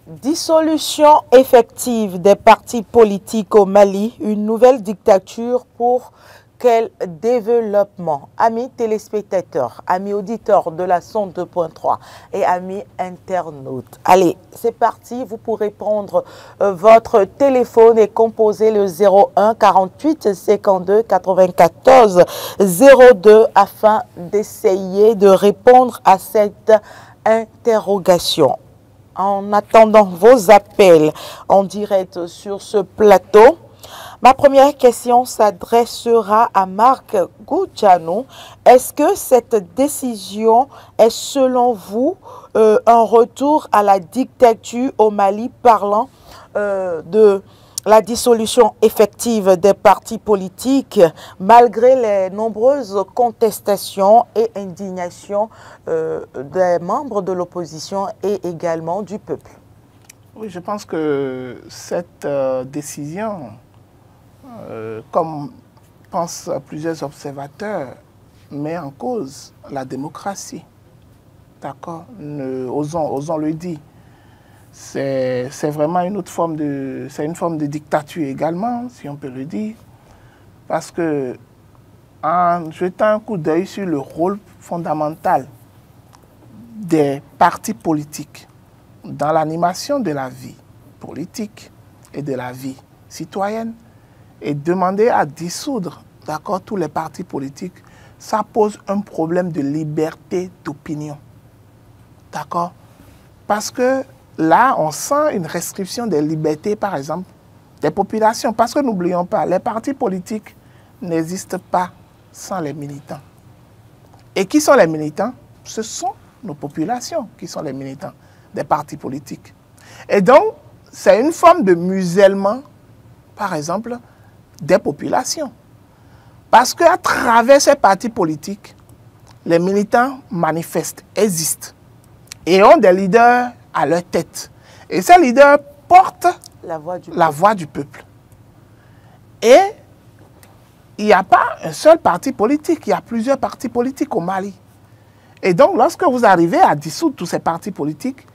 Dissolution effective des partis politiques au Mali, une nouvelle dictature pour quel développement? Amis téléspectateurs, amis auditeurs de la sonde 2.3 et amis internautes. Allez, c'est parti, vous pourrez prendre votre téléphone et composer le 01 48 52 94 02 afin d'essayer de répondre à cette interrogation. En attendant vos appels en direct sur ce plateau, ma première question s'adressera à Marc Goudjanou. Est-ce que cette décision est selon vous un retour à la dictature au Mali, parlant de la dissolution effective des partis politiques malgré les nombreuses contestations et indignations des membres de l'opposition et également du peuple? Oui, je pense que cette décision, comme pensent plusieurs observateurs, met en cause la démocratie. D'accord? Osons le dire. C'est vraiment une autre forme une forme de dictature également, si on peut le dire. Parce que, en jetant un coup d'œil sur le rôle fondamental des partis politiques dans l'animation de la vie politique et de la vie citoyenne, et demander à dissoudre, d'accord, tous les partis politiques, ça pose un problème de liberté d'opinion. D'accord? Parce que là, on sent une restriction des libertés, par exemple, des populations. Parce que n'oublions pas, les partis politiques n'existent pas sans les militants. Et qui sont les militants? Ce sont nos populations qui sont les militants des partis politiques. Et donc, c'est une forme de musellement, par exemple, des populations. Parce qu'à travers ces partis politiques, les militants manifestent, existent et ont des leaders à leur tête. Et ces leaders portent la voix du peuple. Et il n'y a pas un seul parti politique, il y a plusieurs partis politiques au Mali. Et donc, lorsque vous arrivez à dissoudre tous ces partis politiques,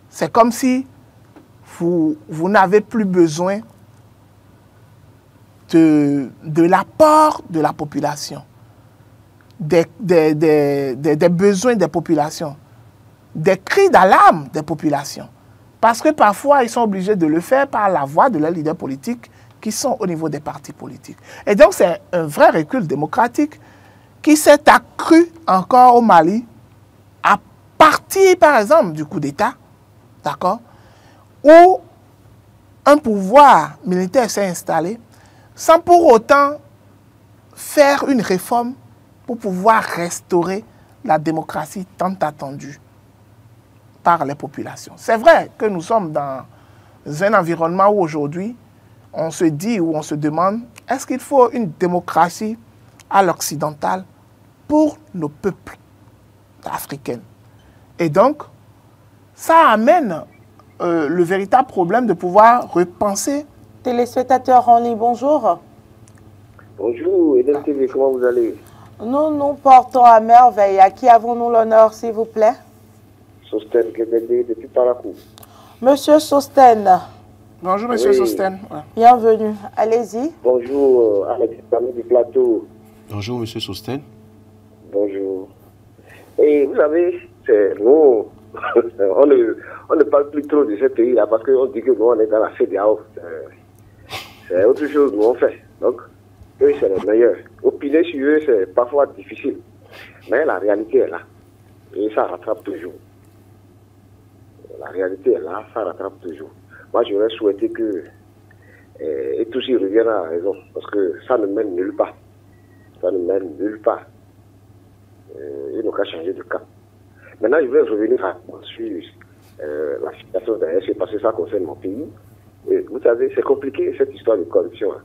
c'est comme si vous n'avez plus besoin de l'apport de la population, des besoins des populations, des cris d'alarme des populations. Parce que parfois, ils sont obligés de le faire par la voix de leurs leaders politiques qui sont au niveau des partis politiques. Et donc, c'est un vrai recul démocratique qui s'est accru encore au Mali à partir, par exemple, du coup d'État, d'accord, où un pouvoir militaire s'est installé sans pour autant faire une réforme pour pouvoir restaurer la démocratie tant attendue par les populations. C'est vrai que nous sommes dans un environnement où aujourd'hui, on se dit ou on se demande, est-ce qu'il faut une démocratie à l'occidental pour nos peuples africains? Et donc, ça amène le véritable problème de pouvoir repenser. Téléspectateurs en ligne, bonjour. Bonjour, Eden TV, comment vous allez? Nous portons à merveille. À qui avons-nous l'honneur, s'il vous plaît? Sosten Kebede, depuis Parakou. Monsieur Sosten. Bonjour, monsieur Sosten. Ouais. Bienvenue. Allez-y. Bonjour, Alex, ami du plateau. Bonjour, monsieur Sosten. Bonjour. Et vous savez, nous, on ne parle plus trop de ce pays-là parce qu'on dit que nous, on est dans la CEDEAO. C'est autre chose, nous, on fait. Donc, eux, c'est les meilleurs. Opiner sur eux, c'est parfois difficile. Mais la réalité est là. Et ça rattrape toujours. La réalité est là, ça rattrape toujours. Moi, j'aurais souhaité que et tous y reviennent à la raison. Parce que ça ne mène nulle part. Ça ne mène nulle part. Il n'a qu'à changer de cap. Maintenant, je vais revenir sur la situation derrière, parce que ça concerne mon pays. Et vous savez, c'est compliqué cette histoire de corruption. Hein.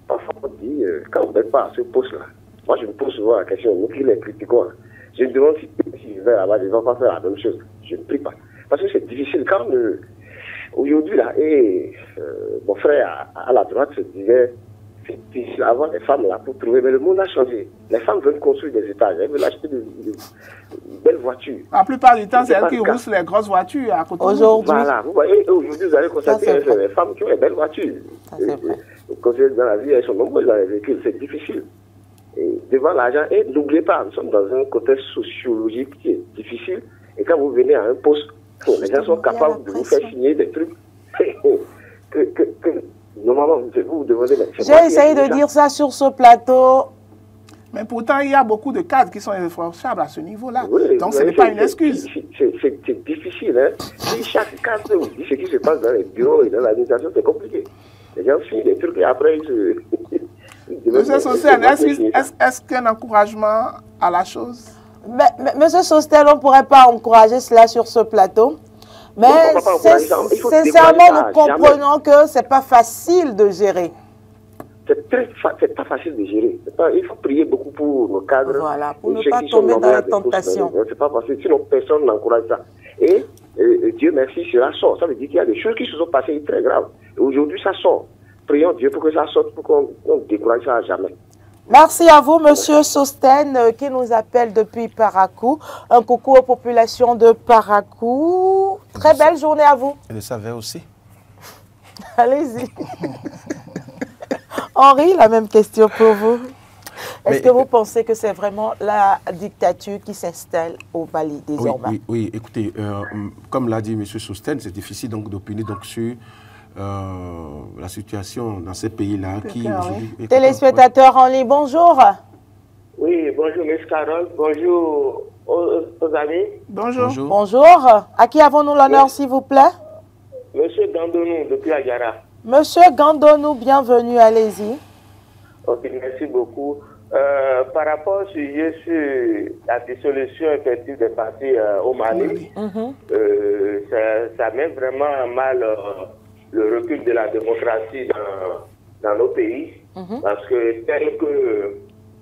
Parfois, on dit, quand on ne met pas à ce poste-là, moi je me pose souvent la question, nous qui les critiquons, je me demande si je vais là-bas, ils ne vont pas faire la même chose. Je ne prie pas. Parce que c'est difficile. Quand aujourd'hui, là, et mon frère à la droite se disait, c'est difficile à avoir des femmes là pour trouver, mais le monde a changé. Les femmes veulent construire des étages, elles veulent acheter de belles voitures. La plupart du temps, c'est elles qui roussent les grosses voitures à côté. Aujourd'hui. Voilà, vous voyez, aujourd'hui, vous allez constater que les femmes qui ont des belles voitures. Quand dans la vie, elles sont nombreuses dans les véhicules, c'est difficile. Et devant l'argent, et n'oubliez pas, nous sommes dans un contexte sociologique qui est difficile. Et quand vous venez à un poste, les gens sont capables de vous faire signer des trucs que normalement vous vous demandez. J'ai essayé de dire ça sur ce plateau. Mais pourtant, il y a beaucoup de cadres qui sont irréprochables à ce niveau-là. Oui, donc ce n'est pas une excuse. C'est difficile. Hein? Si chaque cadre vous dit ce qui se passe dans les bureaux et dans l'administration, c'est compliqué. Les gens signent des trucs et après ils se... Monsieur Sostel, est-ce qu'un encouragement à la chose? Monsieur Sostel, on ne pourrait pas encourager cela sur ce plateau. Mais sincèrement, nous comprenons que ce n'est pas facile de gérer. C'est pas facile de gérer. Il faut prier beaucoup pour nos cadres. Voilà, pour ne pas tomber dans la tentation. C'est pas facile, sinon personne n'encourage ça. Et Dieu merci, cela sort. Ça veut dire qu'il y a des choses qui se sont passées très graves. Et aujourd'hui, ça sort. Prions Dieu pour que ça sorte, pour qu'on ne décourage ça à jamais. Merci à vous, Monsieur Sosten, qui nous appelle depuis Parakou. Un coucou aux populations de Parakou. Très belle journée à vous. Je le savais aussi. Allez-y. Henri, la même question pour vous. Est-ce que vous pensez que c'est vraiment la dictature qui s'installe au Mali désormais? Oui, écoutez, comme l'a dit M. Sosten, c'est difficile donc d'opiner sur la situation dans ces pays-là. Téléspectateurs en ligne, bonjour. Oui, bonjour Ms. Carole, bonjour aux amis. Bonjour. Bonjour. À qui avons-nous l'honneur, s'il vous plaît? Monsieur Gandonou, depuis Agara. Monsieur Gandonou, bienvenue, allez-y. Ok, merci beaucoup. Par rapport au sujet sur la dissolution effective des partis au Mali, ça met vraiment mal le recul de la démocratie dans nos pays, parce que tel que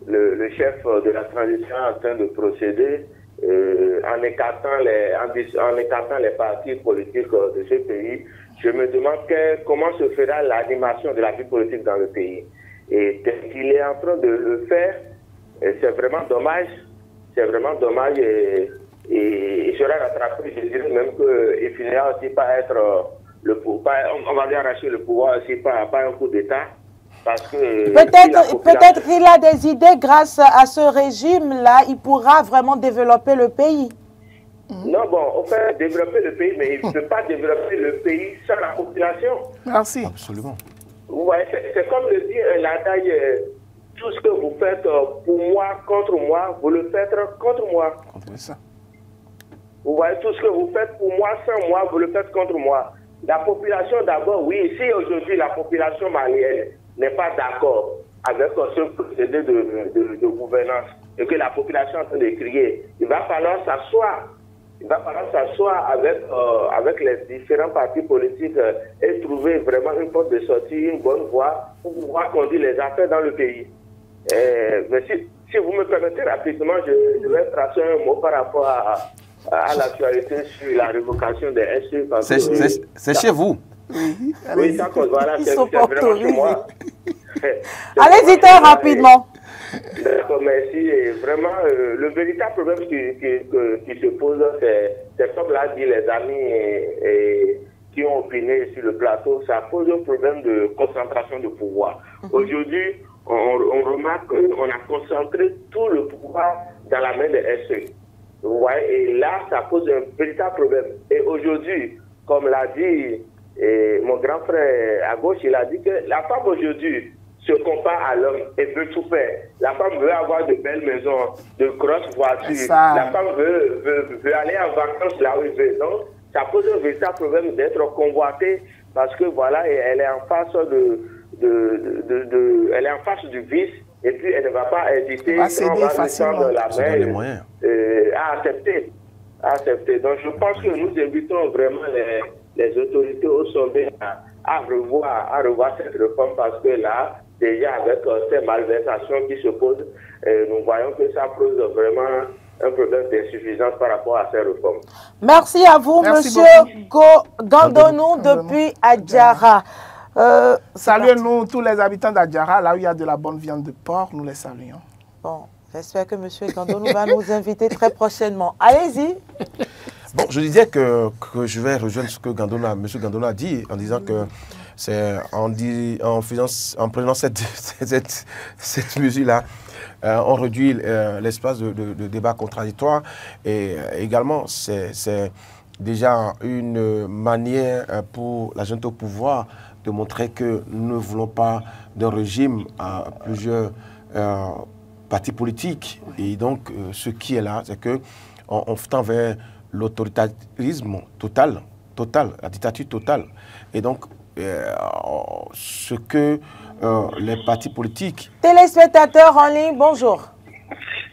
le chef de la transition est en train de procéder, en écartant les partis politiques de ce pays, je me demande comment se fera l'animation de la vie politique dans le pays. Et tel qu'il est en train de le faire, c'est vraiment dommage. C'est vraiment dommage et il sera rattrapé. Je dirais même qu'il finira aussi par être on va lui arracher le pouvoir aussi par un coup d'État. Parce que peut-être qu'il a des idées grâce à ce régime-là, il pourra vraiment développer le pays. Non, bon, on fait développer le pays, mais il ne peut pas développer le pays sans la population. Merci. Absolument. Ouais, c'est comme le dit l'adage, tout ce que vous faites pour moi, contre moi, vous le faites contre moi. Ça. Vous voyez, tout ce que vous faites pour moi, sans moi, vous le faites contre moi. La population d'abord, oui, si aujourd'hui la population malienne n'est pas d'accord avec ce procédé de gouvernance et que la population est en train de crier, il va falloir s'asseoir. Il va falloir s'asseoir avec les différents partis politiques et trouver vraiment une porte de sortie, une bonne voie pour pouvoir conduire les affaires dans le pays. Mais si vous me permettez rapidement, je vais tracer un mot par rapport à l'actualité sur la révocation des SE. C'est chez vous. Oui, d'accord, voilà, c'est vraiment chez moi. Allez-y très rapidement. D'accord, merci. Et vraiment, le véritable problème qui se pose, c'est comme l'a dit les amis qui ont opiné sur le plateau, ça pose un problème de concentration de pouvoir. Aujourd'hui, on remarque qu'on a concentré tout le pouvoir dans la main des SE. Ouais, et là, ça pose un véritable problème. Et aujourd'hui, comme l'a dit mon grand frère à gauche, il a dit que la femme aujourd'hui se compare à l'homme et veut tout faire. La femme veut avoir de belles maisons, de grosses voitures. La femme veut aller en vacances là où elle veut. Donc, ça pose un véritable problème d'être convoitée parce que voilà, elle est en face elle est en face du vice et puis elle ne va pas hésiter à la main à accepter. Donc, je pense que nous invitons vraiment les autorités au sommet à revoir cette réforme parce que là, déjà avec ces malversations qui se posent, nous voyons que ça pose vraiment un problème d'insuffisance par rapport à ces réformes. Merci à vous, Monsieur Gandonou, depuis Adjara. Saluez-nous, tous les habitants d'Adjara, là où il y a de la bonne viande de porc, nous les saluons. Bon, j'espère que M. Gandonou va nous inviter très prochainement. Allez-y. Bon, je disais que je vais rejoindre ce que M. Gandonou a dit, en disant que c'est en prenant cette mesure-là, on réduit l'espace de débat contradictoire. Et également, c'est déjà une manière pour la junte au pouvoir de montrer que nous ne voulons pas d'un régime à plusieurs partis politiques. Et donc, ce qui est là, c'est qu'on tend vers l'autoritarisme total, la dictature totale. Et donc, ce que les partis politiques... Téléspectateurs en ligne, bonjour.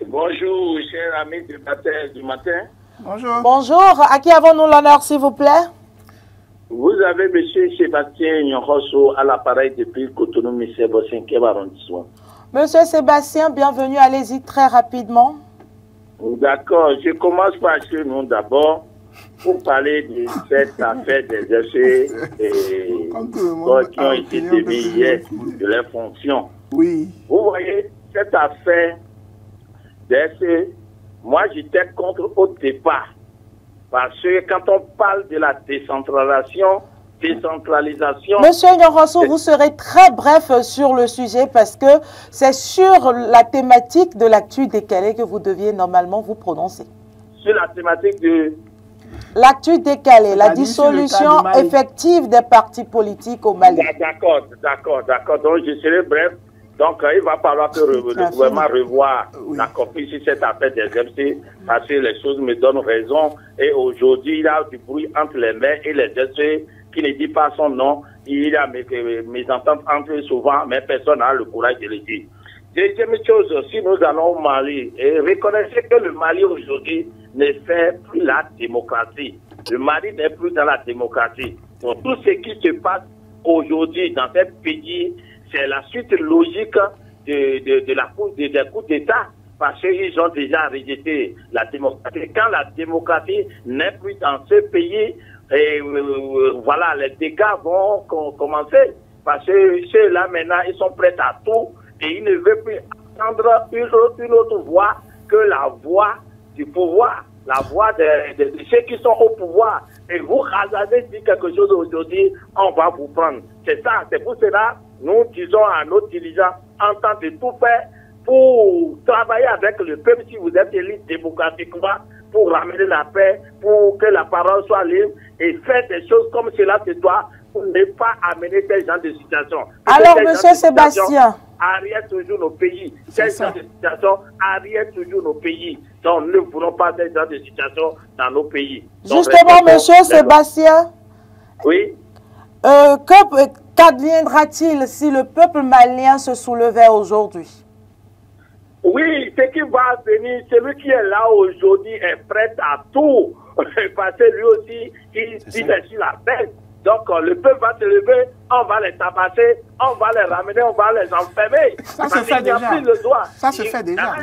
Bonjour, chers amis du matin. Bonjour. Bonjour, à qui avons-nous l'honneur, s'il vous plaît? Vous avez M. Sébastien Nyonroso à l'appareil depuis Cotonou, M. 5e arrondissement. Monsieur Sébastien, bienvenue, allez-y très rapidement. D'accord, je commence par ce nom d'abord pour parler de cette affaire des effets qui ont été démis hier de leurs fonctions. Oui. Vous voyez, cette affaire des effets, moi j'étais contre au départ. Parce que quand on parle de la décentralisation... Monsieur Nyonroso, vous serez très bref sur le sujet parce que c'est sur la thématique de l'actu décalée que vous deviez normalement vous prononcer. Sur la thématique de... L'actu décalée, la dissolution effective des partis politiques au Mali. D'accord. Donc je serai bref. Donc il va falloir que le gouvernement revoie la copie sur cette affaire des MC parce que les choses me donnent raison. Et aujourd'hui, il y a du bruit entre les maires et les MC qui ne dit pas son nom. Il y a mes ententes entre eux souvent, mais personne n'a le courage de le dire. Deuxième chose, si nous allons au Mali, et reconnaissez que le Mali aujourd'hui ne fait plus la démocratie. Le Mali n'est plus dans la démocratie. Donc tout ce qui se passe aujourd'hui dans ce pays, c'est la suite logique des coups d'État, parce qu'ils ont déjà rejeté la démocratie. Quand la démocratie n'est plus dans ce pays, et voilà, les dégâts vont commencer. Parce que ceux-là, maintenant, ils sont prêts à tout et ils ne veulent plus entendre une autre voix que la voix du pouvoir, la voix de ceux qui sont au pouvoir. Et vous hasardez dire quelque chose aujourd'hui, on va vous prendre. C'est ça, c'est pour cela, nous disons à nos dirigeants, en temps de tout faire pour travailler avec le peuple si vous êtes élu démocratiquement, pour ramener la paix, pour que la parole soit libre et faire des choses comme cela se doit pour ne pas amener ces gens de situation. Alors, monsieur Sébastien, arrière toujours nos pays. Ces gens de situation arrière toujours nos pays. Donc, nous ne voulons pas ces gens de situation dans nos pays. Donc, justement, monsieur Sébastien, oui. Qu'adviendra-t-il si le peuple malien se soulevait aujourd'hui? Oui, ce qui va venir, celui qui est là aujourd'hui est prêt à tout. Parce que lui aussi, il est sur la bête. Donc, le peuple va se lever, on va les tabasser, on va les ramener, on va les enfermer. Ça se fait déjà. Ça se fait déjà.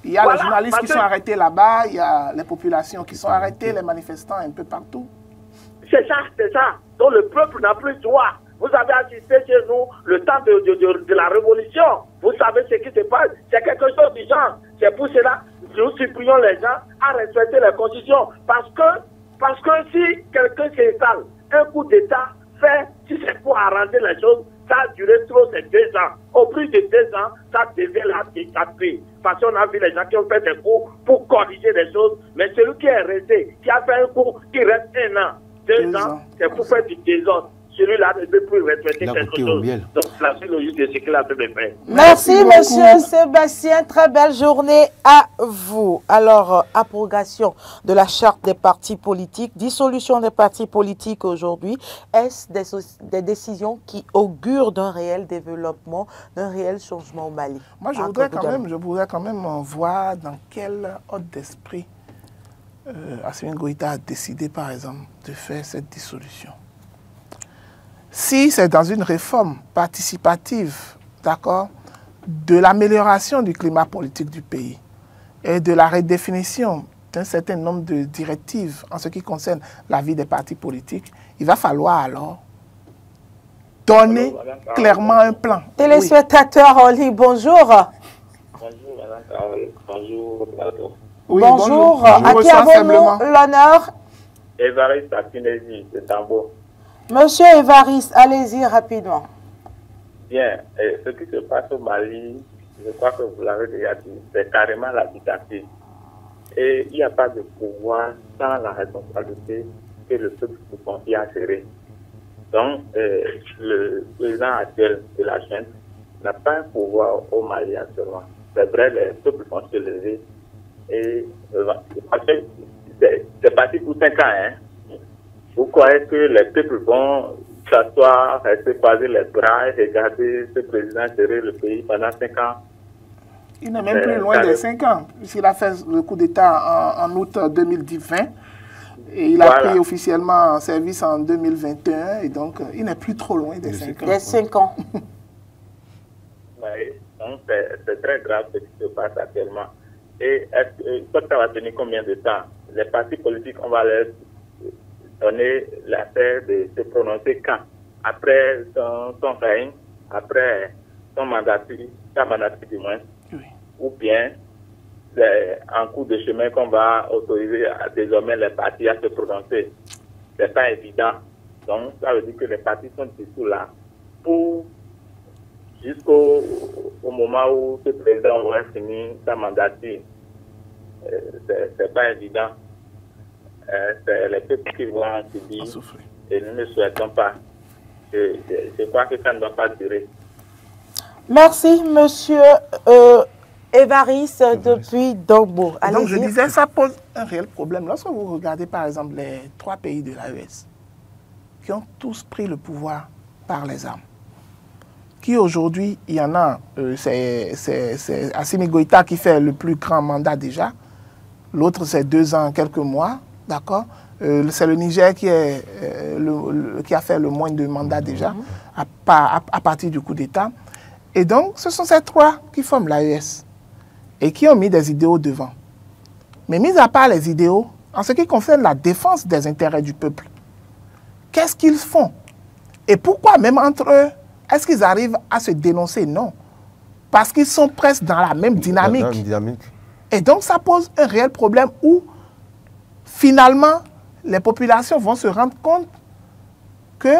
Il y a les journalistes qui sont arrêtés là-bas, il y a les populations qui sont arrêtées, les manifestants un peu partout. C'est ça, c'est ça. Donc, le peuple n'a plus droit. Vous avez assisté chez nous le temps de la révolution. Vous savez ce qui se passe. C'est quelque chose du genre. C'est pour cela que nous supplions les gens à respecter les conditions. Parce que si quelqu'un s'installe, un coup d'État fait, si c'est pour arranger les choses, ça a duré trop, c'est 2 ans. Au plus de 2 ans, ça devient la dictature. Parce qu'on a vu les gens qui ont fait des coups pour corriger les choses. Mais celui qui est resté, qui a fait un coup, il reste 1 an. 2 ans, c'est pour faire du désordre. Celui-là ne peut plus respecter quelque chose. Donc, la suite logique de ce qu'il a fait. Merci, monsieur Sébastien. Très belle journée à vous. Alors, abrogation de la charte des partis politiques, dissolution des partis politiques aujourd'hui. Est-ce des décisions qui augurent d'un réel développement, d'un réel changement au Mali? Moi, je voudrais quand même voir dans quel ordre d'esprit Assimi Goïta a décidé, par exemple, de faire cette dissolution. Si c'est dans une réforme participative, d'accord, de l'amélioration du climat politique du pays et de la redéfinition d'un certain nombre de directives en ce qui concerne la vie des partis politiques, il va falloir alors donner clairement un plan. Téléspectateur en ligne, bonjour. Bonjour, Madame Carole. Bonjour, Plateau. Oui, bonjour. À qui avons-nous l'honneur? Évariste à Tunisie, c'est Tambo. Monsieur Évariste, allez-y rapidement. Bien, et ce qui se passe au Mali, je crois que vous l'avez déjà dit, c'est carrément la dictature. Et il n'y a pas de pouvoir sans la responsabilité que le peuple se confie à gérer. Donc, le président actuel de la chaîne n'a pas un pouvoir au Mali actuellement. C'est vrai, les peuples vont se lever. Et c'est parti pour 5 ans. Hein. Vous croyez que les peuples vont s'asseoir, rester croiser les bras et regarder ce président gérer le pays pendant 5 ans? Il n'est même plus loin des 5 ans, puisqu'il a fait le coup d'État en août 2020. Et il a pris officiellement service en 2021. Et donc, il n'est plus trop loin des 5 ans. Des 5 ans. Oui, donc c'est très grave ce qui se passe actuellement. Et ça va tenir combien de temps? Les partis politiques, on va leur donner l'affaire de se prononcer quand? Après son règne, après son mandature, sa mandature du moins, oui. Ou bien c'est en cours de chemin qu'on va autoriser désormais les partis à se prononcer. C'est pas évident. Donc ça veut dire que les partis sont dessous là pour jusqu'au moment où ce président aura fini sa mandature. C'est pas évident. C'est les peuples qui vont en subir et nous ne souhaitons pas. Je crois que ça ne doit pas durer. Merci, monsieur Évariste depuis Dogbo. Donc je disais, ça pose un réel problème. Lorsque vous regardez par exemple les 3 pays de l'AES qui ont tous pris le pouvoir par les armes, qui aujourd'hui, il y en a, c'est Assimi Goïta qui fait le plus grand mandat déjà, l'autre c'est 2 ans, quelques mois, d'accord. C'est le Niger qui a fait le moins de mandats déjà, à partir du coup d'État. Et donc, ce sont ces 3 qui forment l'AES et qui ont mis des idéaux devant. Mais mis à part les idéaux, en ce qui concerne la défense des intérêts du peuple, qu'est-ce qu'ils font? Et pourquoi même entre eux, est-ce qu'ils arrivent à se dénoncer? Non. Parce qu'ils sont presque dans la même dynamique. Et donc, ça pose un réel problème où, finalement, les populations vont se rendre compte que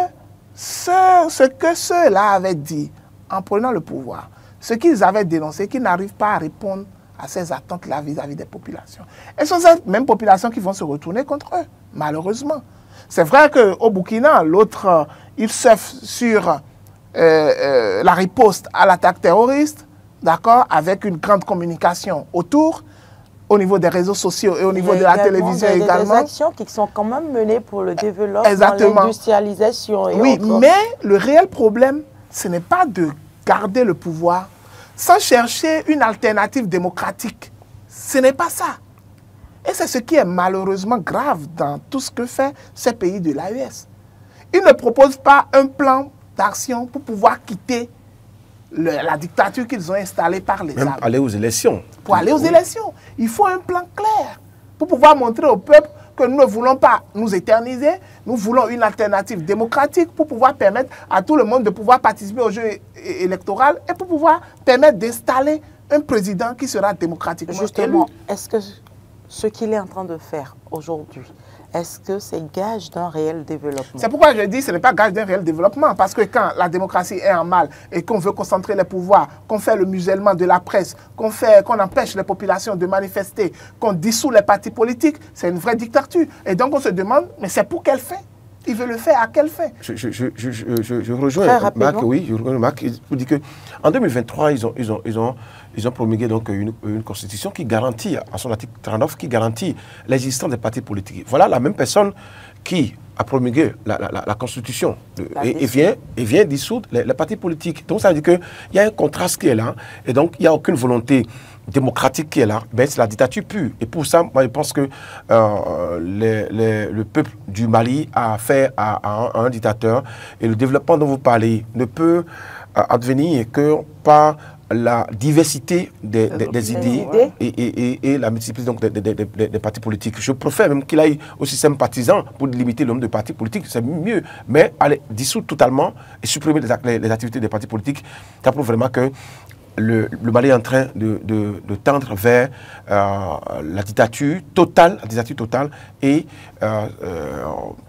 ce que ceux-là avaient dit en prenant le pouvoir, ce qu'ils avaient dénoncé, qu'ils n'arrivent pas à répondre à ces attentes-là vis-à-vis des populations. Et ce sont ces mêmes populations qui vont se retourner contre eux, malheureusement. C'est vrai qu'au Burkina, l'autre, il surfe sur la riposte à l'attaque terroriste, d'accord, avec une grande communication autour, au niveau des réseaux sociaux et au niveau de la télévision également. Des actions qui sont quand même menées pour le développement, l'industrialisation. Oui, mais le réel problème, ce n'est pas de garder le pouvoir sans chercher une alternative démocratique. Ce n'est pas ça. Et c'est ce qui est malheureusement grave dans tout ce que fait ces pays de l'AES. Ils ne proposent pas un plan d'action pour pouvoir quitter la dictature qu'ils ont installée par les armes. Aller aux élections. Pour aller aux élections. Il faut un plan clair pour pouvoir montrer au peuple que nous ne voulons pas nous éterniser, nous voulons une alternative démocratique pour pouvoir permettre à tout le monde de pouvoir participer au jeu électoral et pour pouvoir permettre d'installer un président qui sera démocratiquement élu. Justement, est-ce que ce qu'il est en train de faire aujourd'hui, est-ce que c'est gage d'un réel développement? C'est pourquoi je dis que ce n'est pas gage d'un réel développement. Parce que quand la démocratie est en mal et qu'on veut concentrer les pouvoirs, qu'on fait le musellement de la presse, qu'on empêche les populations de manifester, qu'on dissout les partis politiques, c'est une vraie dictature. Et donc on se demande, mais c'est pour quelle fin? Il veut le faire à quelle fin? Je rejoins Marc, oui, je rejoins Marc. Je dis qu'en 2023, ils ont promulgué donc une constitution qui garantit, à son article 39, qui garantit l'existence des partis politiques. Voilà la même personne qui a promulgué la constitution et vient dissoudre les partis politiques. Donc ça veut dire qu'il y a un contraste qui est là et donc il n'y a aucune volonté démocratique qui est là, ben c'est la dictature pure. Et pour ça, moi je pense que le peuple du Mali a affaire à un dictateur et le développement dont vous parlez ne peut advenir que par la diversité des idées et la multiplicité donc, des partis politiques. Je préfère même qu'il aille au système partisan pour limiter le nombre de partis politiques, c'est mieux. Mais aller dissoudre totalement et supprimer les activités des partis politiques, ça prouve vraiment que le Mali est en train de tendre vers la dictature totale, et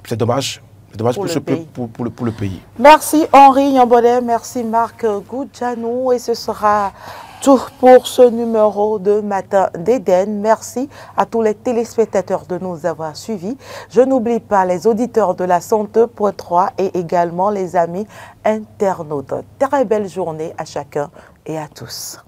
c'est dommage. C'est dommage pour le pays. Merci Henri Yambodé, merci Marc Goudjanou, et ce sera tout pour ce numéro de Matin d'Éden. Merci à tous les téléspectateurs de nous avoir suivis. Je n'oublie pas les auditeurs de la 102.3 et également les amis internautes. Très belle journée à chacun et à tous.